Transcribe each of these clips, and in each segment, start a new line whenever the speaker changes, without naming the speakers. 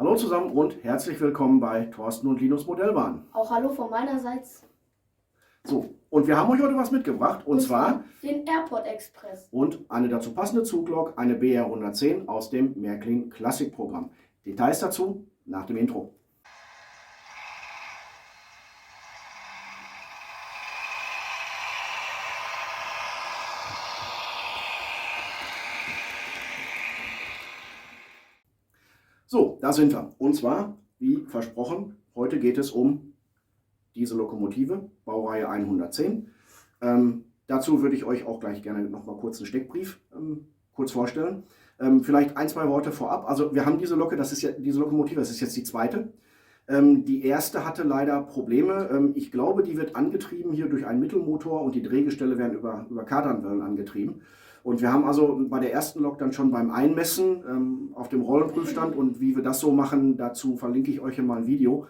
Hallo zusammen und herzlich willkommen bei Thorsten und Linus Modellbahn.
Auch hallo von meinerseits.
So, und wir haben euch heute was mitgebracht und zwar
den Airport Express.
Und eine dazu passende Zuglok, eine BR 110 aus dem Märklin Klassikprogramm. Details dazu nach dem Intro. So, da sind wir. Und zwar, wie versprochen, heute geht es um diese Lokomotive, Baureihe 110. Dazu würde ich euch auch gleich gerne noch mal kurz einen Steckbrief kurz vorstellen. Vielleicht ein, zwei Worte vorab. Also wir haben diese diese Lokomotive, das ist jetzt die zweite. Die erste hatte leider Probleme. Ich glaube, die wird angetrieben hier durch einen Mittelmotor und die Drehgestelle werden über Kardanwellen angetrieben. Und wir haben also bei der ersten Lok dann schon beim Einmessen auf dem Rollenprüfstand, und wie wir das so machen, dazu verlinke ich euch hier mal ein Video.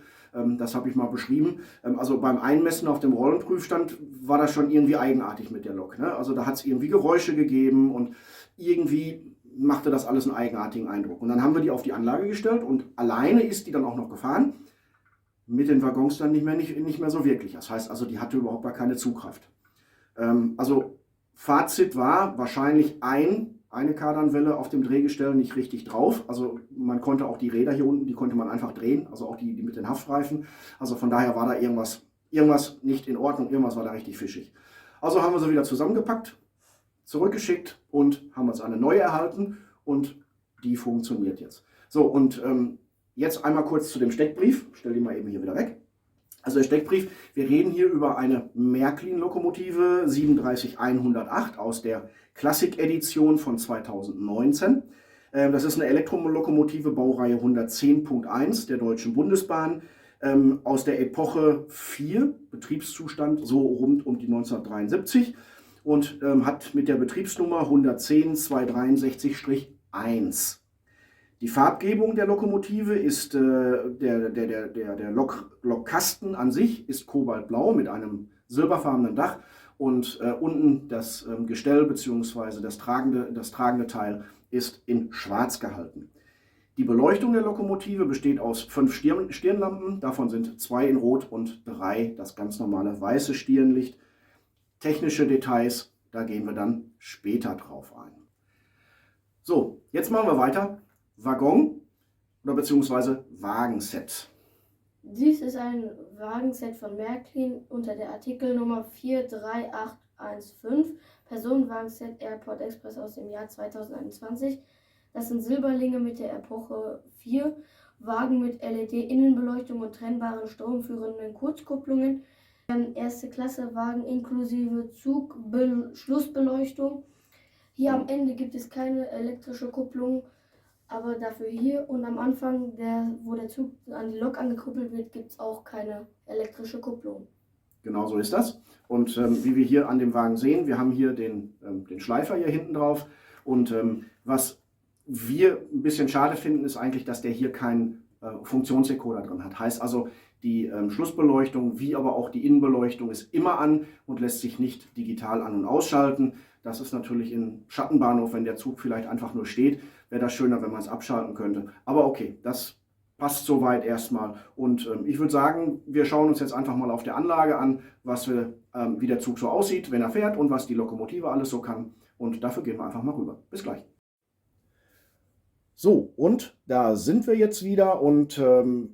Das habe ich mal beschrieben. Also beim Einmessen auf dem Rollenprüfstand war das schon irgendwie eigenartig mit der Lok, ne? Also da hat es irgendwie Geräusche gegeben und irgendwie machte das alles einen eigenartigen Eindruck. Und dann haben wir die auf die Anlage gestellt und alleine ist die dann auch noch gefahren. Mit den Waggons dann nicht mehr so wirklich. Das heißt also, die hatte überhaupt gar keine Zugkraft. Also Fazit war wahrscheinlich eine Kardanwelle auf dem Drehgestell nicht richtig drauf. Also man konnte auch die Räder hier unten, die konnte man einfach drehen, also auch die mit den Haftreifen. Also von daher war da irgendwas nicht in Ordnung, irgendwas war da richtig fischig. Also haben wir sie wieder zusammengepackt, zurückgeschickt und haben uns eine neue erhalten und die funktioniert jetzt. So, und jetzt einmal kurz zu dem Steckbrief. Ich stelle die mal eben hier wieder weg. Also der Steckbrief, wir reden hier über eine Märklin-Lokomotive 37108 aus der Klassik-Edition von 2019. Das ist eine Elektrolokomotive Baureihe 110.1 der Deutschen Bundesbahn aus der Epoche 4, Betriebszustand so rund um die 1973 und hat mit der Betriebsnummer 110-263-1. Die Farbgebung der Lokomotive ist, der Lokkasten an sich ist kobaltblau mit einem silberfarbenen Dach und unten das Gestell bzw. das tragende Teil ist in schwarz gehalten. Die Beleuchtung der Lokomotive besteht aus 5 Stirnlampen, davon sind 2 in Rot und 3 das ganz normale weiße Stirnlicht. Technische Details, da gehen wir dann später drauf ein. So, jetzt machen wir weiter. Waggon oder beziehungsweise Wagenset.
Dies ist ein Wagenset von Märklin unter der Artikelnummer 43815, Personenwagenset Airport Express aus dem Jahr 2021. Das sind Silberlinge mit der Epoche 4, Wagen mit LED-Innenbeleuchtung und trennbaren stromführenden Kurzkupplungen, erste Klasse Wagen inklusive Schlussbeleuchtung. Hier am Ende gibt es keine elektrische Kupplung, aber dafür hier und am Anfang, wo der Zug an die Lok angekuppelt wird, gibt es auch keine elektrische Kupplung.
Genau so ist das. Und wie wir hier an dem Wagen sehen, wir haben hier den Schleifer hier hinten drauf. Und was wir ein bisschen schade finden, ist eigentlich, dass der hier keinen Funktionsdecoder drin hat. Heißt also, die Schlussbeleuchtung wie aber auch die Innenbeleuchtung ist immer an und lässt sich nicht digital an- und ausschalten. Das ist natürlich in Schattenbahnhof, wenn der Zug vielleicht einfach nur steht, wäre das schöner, wenn man es abschalten könnte. Aber okay, das passt soweit erstmal. Und ich würde sagen, wir schauen uns jetzt einfach mal auf der Anlage an, wie der Zug so aussieht, wenn er fährt und was die Lokomotive alles so kann. Und dafür gehen wir einfach mal rüber. Bis gleich. So, und da sind wir jetzt wieder und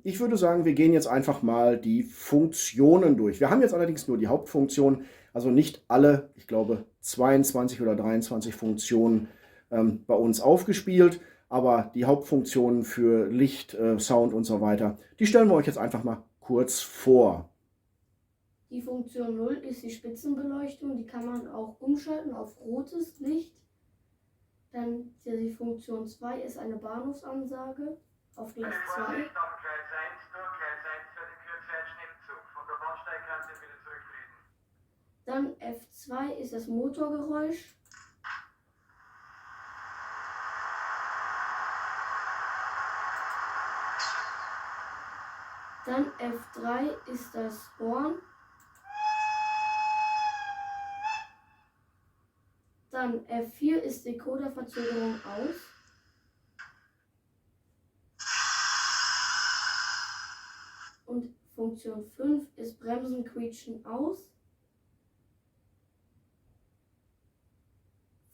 ich würde sagen, wir gehen jetzt einfach mal die Funktionen durch. Wir haben jetzt allerdings nur die Hauptfunktion, also nicht alle, ich glaube 22 oder 23 Funktionen bei uns aufgespielt, aber die Hauptfunktionen für Licht, Sound und so weiter, die stellen wir euch jetzt einfach mal kurz vor.
Die Funktion 0 ist die Spitzenbeleuchtung, die kann man auch umschalten auf rotes Licht. Dann die Funktion 2 ist eine Bahnhofsansage auf Gleis 2.
Vorsicht, auf Gleis 1, nur Gleis 1 für den Kurzzeitschnellzug. Von der Bahnsteigkante wieder zurücktreten.
Dann F2 ist das Motorgeräusch. Dann F3 ist das Horn. Dann F4 ist Decoderverzögerung aus. Funktion 5 ist Bremsen quietschen aus.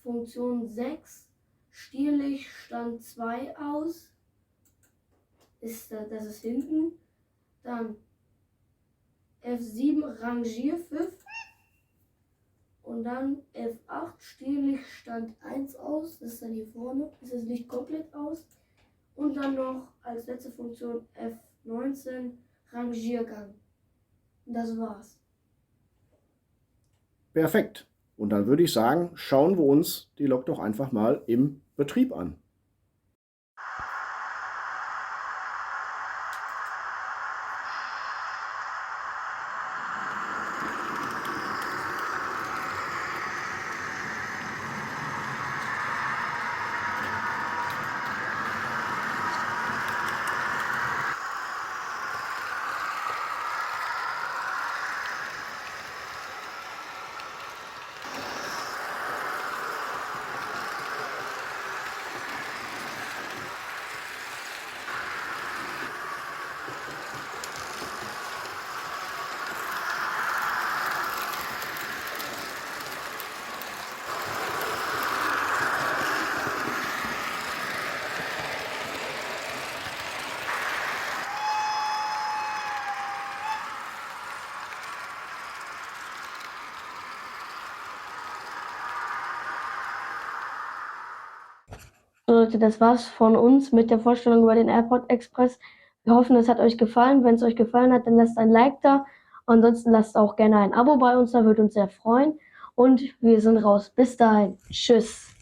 Funktion 6, Stierlicht Stand 2 aus. Das ist hinten. Dann F7 Rangierpfiff. Und dann F8 Stierlicht Stand 1 aus. Das ist dann hier vorne. Ist das Licht komplett aus. Und dann noch als letzte Funktion F19 Rangiergang. Und das war's.
Perfekt. Und dann würde ich sagen, schauen wir uns die Lok doch einfach mal im Betrieb an.
So Leute, das war's von uns mit der Vorstellung über den AirPod Express. Wir hoffen, es hat euch gefallen. Wenn es euch gefallen hat, dann lasst ein Like da. Ansonsten lasst auch gerne ein Abo bei uns da, würde uns sehr freuen. Und wir sind raus. Bis dahin. Tschüss.